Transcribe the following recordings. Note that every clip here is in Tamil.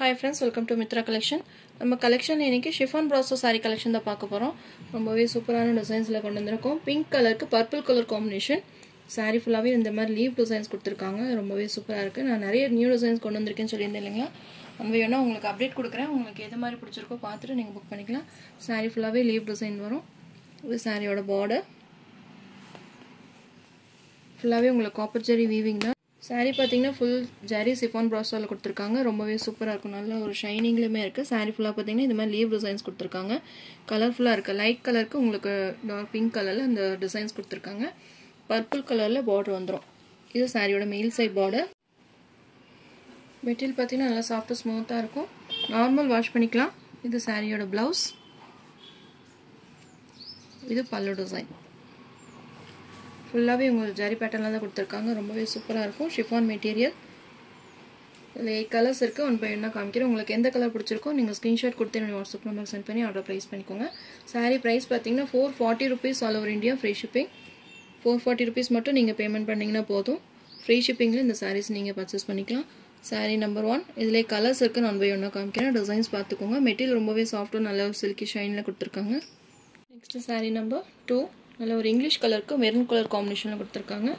Hi friends, welcome to Mitra collection. நம்ம collection இன்னைக்கு chiffon brasso saree collection தான் பார்க்க போறோம். ரொம்பவே சூப்பரான டிசைன்ஸ்ல கொண்டு வந்திருக்கோம். Pink கலருக்கு purple color combination. saree ஃபுல்லாவே இந்த மாதிரி leaf designs கொடுத்திருக்காங்க. ரொம்பவே சூப்பரா இருக்கு. நான் நிறைய நியூ டிசைன்ஸ் கொண்டு வந்திருக்கேன்னு சொல்லியிருந்தேன் இல்லைங்களா? அங்க வேணா உங்களுக்கு அப்டேட் கொடுக்கிறேன். உங்களுக்கு எது மாதிரி பிடிச்சிருக்கோ பார்த்துட்டு நீங்க புக் பண்ணிக்கலாம். saree ஃபுல்லாவே leaf design வரும். இது சாரியோட border. ஃபுல்லாவே உங்களுக்கு copper zari weaving தான். saree பாத்தீங்கன்னா full jari chiffon brasso ல கொடுத்திருக்காங்க ரொம்பவே சூப்பரா இருக்கு நல்ல ஒரு ஷைனிங்லயே இருக்கு saree ஃபுல்லா பாத்தீங்கன்னா இந்த மாதிரி லீவ் டிசைன்ஸ் கொடுத்திருக்காங்க கலர்ஃபுல்லா இருக்கு லைட் கலருக்கு உங்களுக்கு டார்க் பிங்க் கலர்ல அந்த டிசைன்ஸ் கொடுத்திருக்காங்க பர்பிள் கலர்ல border வந்துரும் இது சாரியோட மேல் சைடு border மெட்டீரியல் பாத்தீங்கன்னா நல்லா சாஃப்ட் ஸ்மூத்தா இருக்கும் நார்மல் வாஷ் பண்ணிக்கலாம் இது சாரியோட ப்ளவுஸ் இது பல்லு டிசைன் ஃபுல்லாவே உங்களுக்கு ஜரி பேட்டர்ன்ல தான் கொடுத்திருக்காங்க ரொம்பவே சூப்பரா இருக்கும் chiffon மெட்டீரியல் இதுல 8 கலர்ஸ் இருக்கு ஒன் பை ஒண்ணா காமிக்கிறேன் உங்களுக்கு எந்த கலர் பிடிச்சிருக்கோ நீங்க ஸ்கிரீன்ஷாட் கொடுத்து என்னோட வாட்ஸ்அப் நம்பருக்கு சென்ட் பண்ணி ஆர்டர் பிரைஸ் பண்ணிக்கோங்க saree பிரைஸ் பாத்தீங்கன்னா 440 rupees all over India free shipping 440 rupees மட்டும் நீங்க பேமெண்ட் பண்ணீங்கன்னா போதும் ஃப்ரீ ஷிப்பிங்ல இந்த sarees நீங்க பர்சேஸ் பண்ணிக்கலாம் saree நம்பர் 1 இதுல கலர்ஸ் இருக்கு நான் ஒன் பை ஒண்ணா காமிக்கிறேன் டிசைன்ஸ் பாத்துக்கோங்க மெட்டீரியல் ரொம்பவே சாஃப்ட்டா நல்ல சில்கி ஷைன்ல கொடுத்திருக்காங்க நெக்ஸ்ட் saree நம்பர் 2 நல்ல ஒரு இங்கிலீஷ் கலருக்கு மெரூன் கலர் காம்பினேஷன்ல கொடுத்திருக்காங்க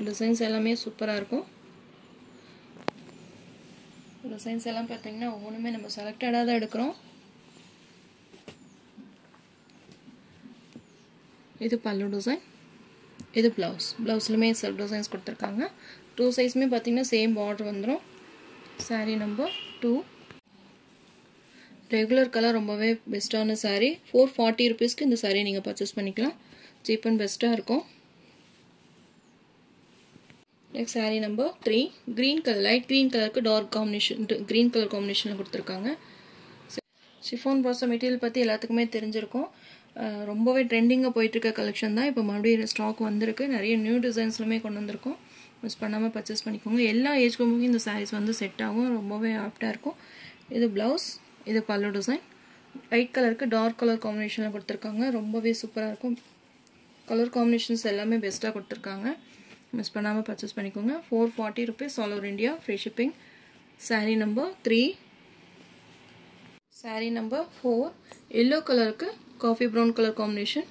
டிசைன்ஸ் எல்லாமே சூப்பரா இருக்கும் டிசைன்ஸ் எல்லாம் பாத்தீங்கன்னா ஒவ்வொருமே நம்ம செலக்டடா தான் எடுக்கறோம் இது பல்லு டிசைன் இது ப்ளவுஸ்லமே செல்ஃப் டிசைன்ஸ் கொடுத்திருக்காங்க டூ சைஸ்மே பாத்தீங்கன்னா சேம் border வந்துரும் saree நம்பர் 2 ரெகுலர் கலர் ரொம்பவே பெஸ்டான saree 440 ரூபீஸ்க்கு இந்த saree நீங்க பர்சேஸ் பண்ணிக்கலாம் சீப் அண்ட் பெஸ்டா இருக்கும் next saree number 3 green color light green கலருக்கு டார்க் காம்பினேஷன் green கலர் காம்பினேஷன்ல கொடுத்திருக்காங்க chiffon brasso மெட்டீரியல் பத்தி எல்லாத்துக்குமே தெரிஞ்சிருக்கும் ரொம்பவே ட்ரெண்டிங்கா போயிட்டு இருக்க கலெக்ஷன் தான் இப்போ மறுபடியும் ஸ்டாக் வந்திருக்கு நிறைய நியூ டிசைன்ஸ்லமே கொண்டு வந்திருக்கோம் மிஸ் பண்ணாம பர்சேஸ் பண்ணிக்கோங்க எல்லா ஏஜ் குரூப்புக்கும் இந்த sarees வந்து செட் ஆகும் ரொம்பவே ஆப்டா இருக்கும் இது ப்ளவுஸ் இது பல்லு டிசைன் லைட் கலருக்கு டார்க் கலர் காம்பினேஷன்ல கொடுத்திருக்காங்க ரொம்பவே சூப்பரா இருக்கும் கலர் காம்பினேஷன்ஸ் எல்லாமே பெஸ்டா கொடுத்திருக்காங்க மிஸ் பண்ணாம பர்சேஸ் பண்ணிக்கோங்க 440 rupees all over India free shipping saree number 3 saree number 4 yellow கலருக்கு coffee brown colour combination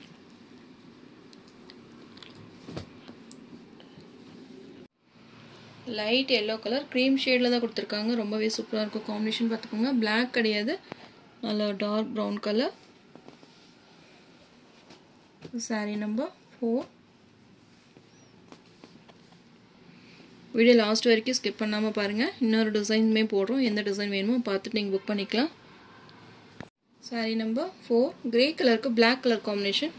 light yellow colour cream ஷேட்ல தான் கொடுத்திருக்காங்க ரொம்பவே சூப்பரா இருக்கும் காம்பினேஷன் பாத்துக்கோங்க black கிடையாது நல்ல dark brown colour saree number 4 video last வரைக்கும் ஸ்கிப் பண்ணாம பாருங்க இன்னொரு டிசைன்மே போடுறோம் எந்த டிசைன் வேணுமோ பார்த்துட்டு நீங்க புக் பண்ணிக்கலாம் saree நம்பர் 4 கிரே கலருக்கு black colour combination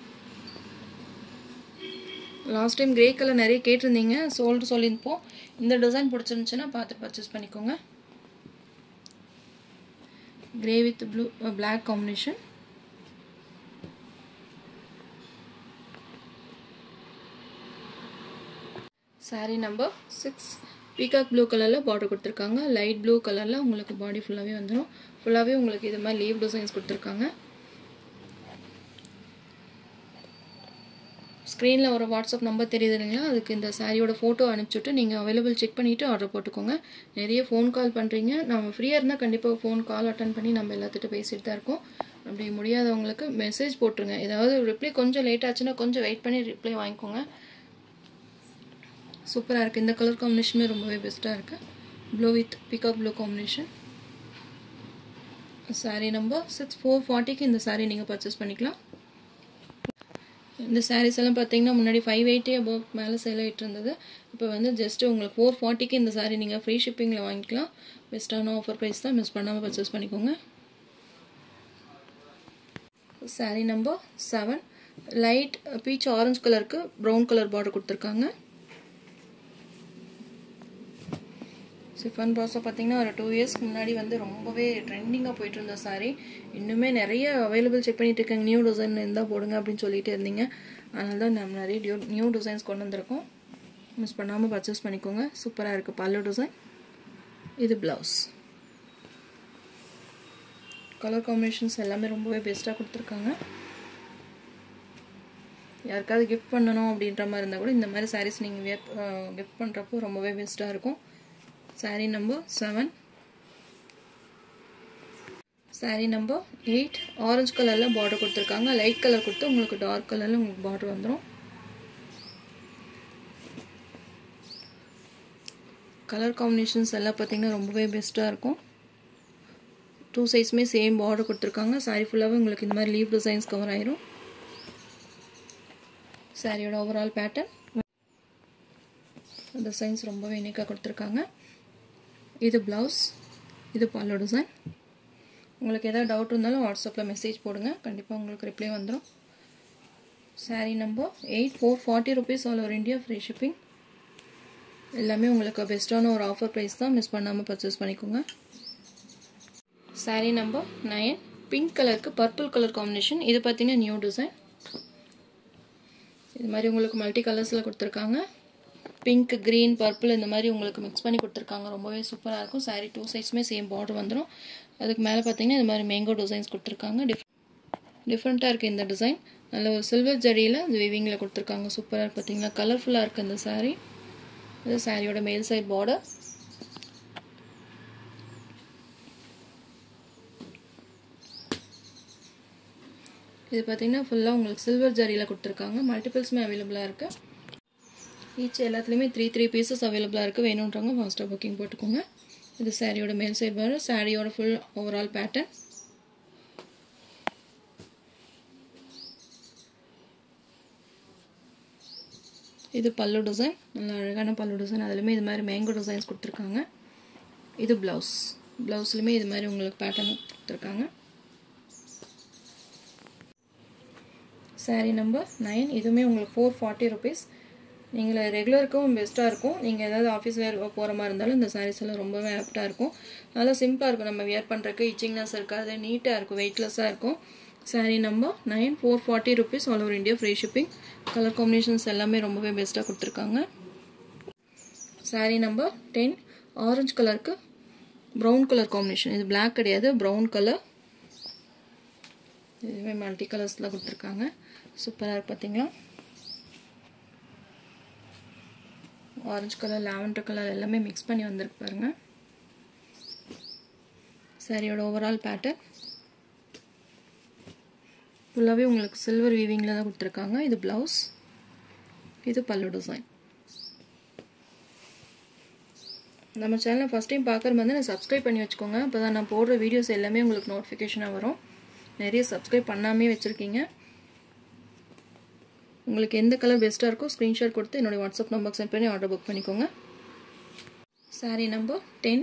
last time grey colour நிறைய கேட்டிருந்தீங்க சோல்ட் சொல்லிருப்போம் இந்த டிசைன் பிடிச்சிருந்துச்சுன்னா பார்த்து பர்ச்சேஸ் பண்ணிக்கோங்க grey with blue black combination saree number 6 peacock blue கலர்ல border கொடுத்திருக்காங்க லைட் ப்ளூ கலர்ல உங்களுக்கு பாடி ஃபுல்லாவே வந்துரும் ஃபுல்லாவே உங்களுக்கு இந்த மாதிரி லீவ் டிசைன்ஸ் கொடுத்திருக்காங்க ஸ்கிரீன்ல ஒரு வாட்ஸ்அப் நம்பர் தெரியுது இல்லைங்களா அதுக்கு இந்த சாரியோட போட்டோ அனுப்பிச்சுட்டு நீங்க அவைலபிள் செக் பண்ணிட்டு ஆர்டர் போட்டுக்கோங்க நிறைய ஃபோன் கால் பண்றீங்க நாம ஃப்ரீயா இருந்தா கண்டிப்பா ஃபோன் கால் அட்டெண்ட் பண்ணி நம்ம எல்லாத்திட்ட பேசிட்டு தான் இருக்கோம் அப்படி முடியாதவங்களுக்கு மெசேஜ் போட்டுருங்க ஏதாவது ரிப்ளை கொஞ்சம் லேட் ஆச்சுனா கொஞ்சம் வெயிட் பண்ணி ரிப்ளை வாங்கிக்கோங்க சூப்பரா இருக்கு இந்த கலர் காம்பினேஷன் ரொம்பவே பெஸ்டா இருக்கு blue with peacock blue combination saree number 6 440 க்கு இந்த saree நீங்க பர்சேஸ் பண்ணிக்கலாம் இந்த sarees எல்லாம் பாத்தீங்கன்னா முன்னாடி 580 above மேல சேல் ஆயிட்டு இருந்தது இப்போ வந்து ஜஸ்ட் உங்களுக்கு 440 க்கு இந்த saree நீங்க ஃப்ரீ ஷிப்பிங்ல வாங்கிக்கலாம் பெஸ்டான ஆஃபர் பிரைஸ் தான் மிஸ் பண்ணாம பர்சேஸ் பண்ணிக்கோங்க saree number 7 light beach orange கலருக்கு பிரவுன் கலர் border கொடுத்திருக்காங்க chiffon brasso பாத்தீங்கன்னா ஒரு 2 இயர்ஸ்க்கு முன்னாடி வந்து ரொம்பவே ட்ரெண்டிங்கா போயிட்டு இருந்த saree இன்னுமே நிறைய அவேலபிள் செக் பண்ணிட்டு இருக்காங்க நியூ டிசைன் இருந்தா போடுங்க அப்படினு சொல்லிட்டே இருந்தீங்க அதனால தான் நம்ம நிறைய நியூ டிசைன்ஸ் கொண்டு வந்திருக்கோம் மிஸ் பண்ணாம பர்சேஸ் பண்ணிக்கோங்க சூப்பரா இருக்கு பல்லு டிசைன் இது ப்ளவுஸ் கலர் காம்பினேஷன்ஸ் எல்லாமே ரொம்பவே பெஸ்டா கொடுத்திருக்காங்க யாருக்காவது gift பண்ணனும் அப்படின்ற மாதிரி இருந்தா கூட இந்த மாதிரி sarees நீங்க gift பண்றப்போ ரொம்பவே பெஸ்டா இருக்கும் saree number 7 saree number 8 orange கலர்ல border கொடுத்திருக்காங்க லைட் கலர் கொடுத்து உங்களுக்கு டார்க் கலர்ல உங்களுக்கு border வந்துரும் கலர் காம்பினேஷன்ஸ் எல்லாம் பாத்தீங்கன்னா ரொம்பவே பெஸ்டா இருக்கும் two sides-மே சேம் border கொடுத்திருக்காங்க saree full-ஆவே உங்களுக்கு இந்த மாதிரி leaf designs கவர் ஆயிரும் சாரியோட overall pattern designs ரொம்பவே யூனிக்கா கொடுத்திருக்காங்க இது blouse இது pallu design உங்களுக்கு ஏதாவது டவுட் இருந்தாலும் வாட்ஸ்அப்ல மெசேஜ் போடுங்க கண்டிப்பா உங்களுக்கு ரிப்ளை வந்துரும் saree number 8 440 rupees all over India free shipping எல்லாமே உங்களுக்கு பெஸ்டான ஒரு ஆஃபர் பிரைஸ் தான் மிஸ் பண்ணாம பர்சேஸ் பண்ணிக்கோங்க saree number 9 pink கலருக்கு purple கலர் காம்பினேஷன் இது பாத்தீங்கன்னா நியூ டிசைன் இது மாதிரி உங்களுக்கு மல்டி கலர்ஸ்ல கொடுத்திருக்காங்க pink green purple இந்த மாதிரி உங்களுக்கு mix பண்ணி கொடுத்திருக்காங்க ரொம்பவே சூப்பரா இருக்கும் saree two sides-மே சேம் border வந்துரும் அதுக்கு மேல பாத்தீங்கன்னா இந்த மாதிரி மேங்கோ டிசைன்ஸ் கொடுத்திருக்காங்க டிஃபரண்டா இருக்கு இந்த டிசைன் நல்ல ஒரு சில்வர் ஜரியில வீவிங்ல கொடுத்திருக்காங்க சூப்பரா இருக்கு பாத்தீங்களா கலர்ஃபுல்லா இருக்கு இந்த saree இது சாரியோட மேல் சைடு border இது பாத்தீங்கன்னா ஃபுல்லா உங்களுக்கு சில்வர் ஜரியில கொடுத்திருக்காங்க மல்டிபிள்ஸ்மே அவேilable-ஆ இருக்கு ஈச் எல்லாத்துலயுமே 3 pieces அவேilable-ஆ இருக்கு வேணும்ன்றவங்க ஃபாஸ்டா புக்கிங் போட்டுக்கோங்க இது சாரியோட மேல் சைடு border சாரியோட full overall pattern இது பல்லு டிசைன் நல்ல அழகான பல்லு டிசைன் அதுலயுமே இது மாதிரி மேங்கோ டிசைன்ஸ் கொடுத்திருக்காங்க இது ப்ளவுஸ்லயுமே இது மாதிரி உங்களுக்கு பேட்டர்ன் கொடுத்திருக்காங்க saree number 9 இதுமே உங்களுக்கு 440 rupees நீங்க ரெகுலருக்கும் பெஸ்டா இருக்கும் நீங்க ஏதாவது ஆபீஸ் வேர் போற மாதிரி இருந்தாலும் இந்த sarees எல்லாம் ரொம்பவே ஆப்டா இருக்கும் நல்லா சிம்பிளா இருக்கும் நம்ம வியர் பண்றதுக்கு இச்சிங்னஸ் இருக்காது நீட்டா இருக்கும் வெயிட்லெஸ்ஸா இருக்கும் saree number 9 440 rupees all over India free shipping colour combinations எல்லாமே ரொம்பவே பெஸ்டா கொடுத்திருக்காங்க saree number 10 ஆரஞ்சு கலருக்கு brown கலர் காம்பினேஷன் இது black கிடையாது brown கலர் இதுவே மல்டி கலர்ஸ்ல கொடுத்திருக்காங்க சூப்பரா இருக்கு பாத்தீங்களா ஆரஞ்சு கலர் லாவெண்டர் கலர் எல்லாமே mix பண்ணி வந்திருக்கு பாருங்க சாரியோட ஓவரால் பேட்டர்ன் ஃபுல்லாவே உங்களுக்கு சில்வர் வீவிங்ல தான் கொடுத்திருக்காங்க இது ப்ளவுஸ் இது பல்லு டிசைன் நம்ம சேனலை ஃபர்ஸ்ட் டைம் பார்க்கற மாதிரி சப்ஸ்கிரைப் பண்ணி வச்சுக்கோங்க அப்பதான் நான் போடுற வீடியோஸ் எல்லாமே உங்களுக்கு நோட்டிஃபிகேஷனா வரும் நிறைய சப்ஸ்கிரைப் பண்ணாமே வச்சிருக்கீங்க உங்களுக்கு எந்த கலர் பெஸ்டா இருக்கோ ஸ்கிரீன்ஷாட் கொடுத்து என்னோட வாட்ஸ்அப் நம்பருக்கு சென்ட் பண்ணி ஆர்டர் புக் பண்ணிக்கோங்க saree number 10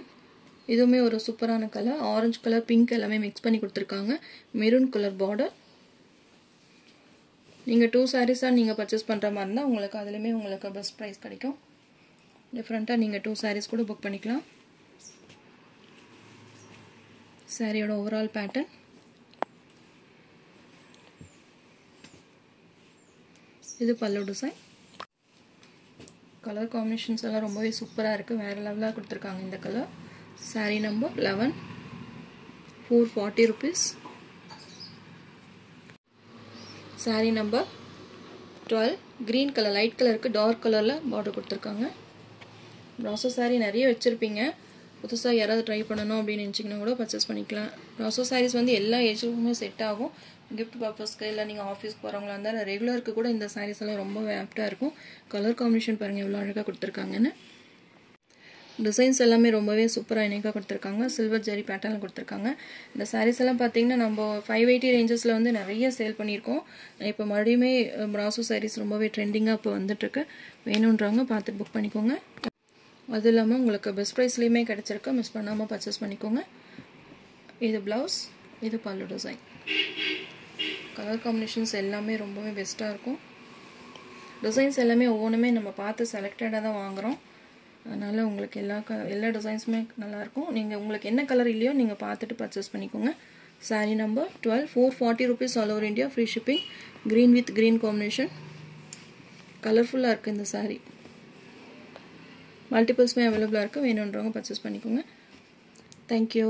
இதுவுமே ஒரு சூப்பரான கலர் ஆரஞ்சு கலர் பிங்க் எல்லாமே mix பண்ணி கொடுத்திருக்காங்க மெரூன் கலர் border நீங்க 2 sarees நீங்க பர்சேஸ் பண்ற மாதிரி இருந்தா உங்களுக்கு அதுலயே உங்களுக்கு பெஸ்ட் பிரைஸ் கிடைக்கும் டிஃபரண்டா நீங்க 2 sarees கூட புக் பண்ணிக்கலாம் சாரியோட ஓவரால் பேட்டர்ன் இது பல்லு டிசைன் கலர் காம்பினேஷன்ஸ் எல்லாம் ரொம்பவே சூப்பரா இருக்கு வேற லெவலா கொடுத்திருக்காங்க இந்த colour saree number 11 440 rupees saree number 12 green color light கலருக்கு டார்க் கலர்ல border கொடுத்திருக்காங்க ப்ராசோ saree நிறைய வச்சிருப்பீங்க புதுசா யாராவது ட்ரை பண்ணனும் அப்படி நினைச்சீங்கன்னா கூட பர்சேஸ் பண்ணிக்கலாம் ப்ராசோ sarees வந்து எல்லா ஏஜ்க்குமே செட் ஆகும் gift purpose-க்கு இல்ல நீங்க ஆபீஸ் போறவங்களா இருந்தா ரெகுலருக்கு கூட இந்த sarees எல்லாம் ரொம்ப ஆப்டா இருக்கும் கலர் காம்பினேஷன் பாருங்க எவ்வளவு அழகா கொடுத்திருக்காங்கன்னு டிசைன்ஸ் எல்லாமே ரொம்பவே சூப்பரா யூனிக்கா கொடுத்திருக்காங்க சில்வர் ஜரி பேட்டர்ன்ல கொடுத்திருக்காங்க இந்த sarees எல்லாம் பாத்தீங்கன்னா நம்ம 580 ரேஞ்சஸ்ல வந்து நிறைய சேல் பண்ணிருக்கோம் இப்போ மறுபடியும் ப்ராசோ sarees ரொம்பவே ட்ரெண்டிங்கா இப்ப வந்துட்டு இருக்கு வேணும்ன்றவங்க பார்த்து புக் பண்ணிக்கோங்க அது இல்லாம உங்களுக்கு பெஸ்ட் பிரைஸ்லயே கிடைச்சிருக்கு மிஸ் பண்ணாம பர்சேஸ் பண்ணிக்கோங்க இது ப்ளவுஸ் இது பல்லு டிசைன் கலர் காம்பினேஷன்ஸ் எல்லாமே ரொம்பவே பெஸ்டா இருக்கும் டிசைன்ஸ் எல்லாமே ஒவ்வொண்ணுமே நம்ம பார்த்து செலக்டடா தான் வாங்குறோம் அதனால உங்களுக்கு எல்லா டிசைன்ஸ்மே நல்லா இருக்கும் நீங்க உங்களுக்கு என்ன கலர் இல்லையோ நீங்க பார்த்துட்டு பர்சேஸ் பண்ணிக்கோங்க saree number 12 440 rupees all over India free shipping green with green combination கலர்ஃபுல்லா இருக்கு இந்த saree மல்டிபிள்ஸ்மே அவேilable-ஆ இருக்கு வேணும்ன்றவங்க பர்சேஸ் பண்ணிக்கோங்க thank you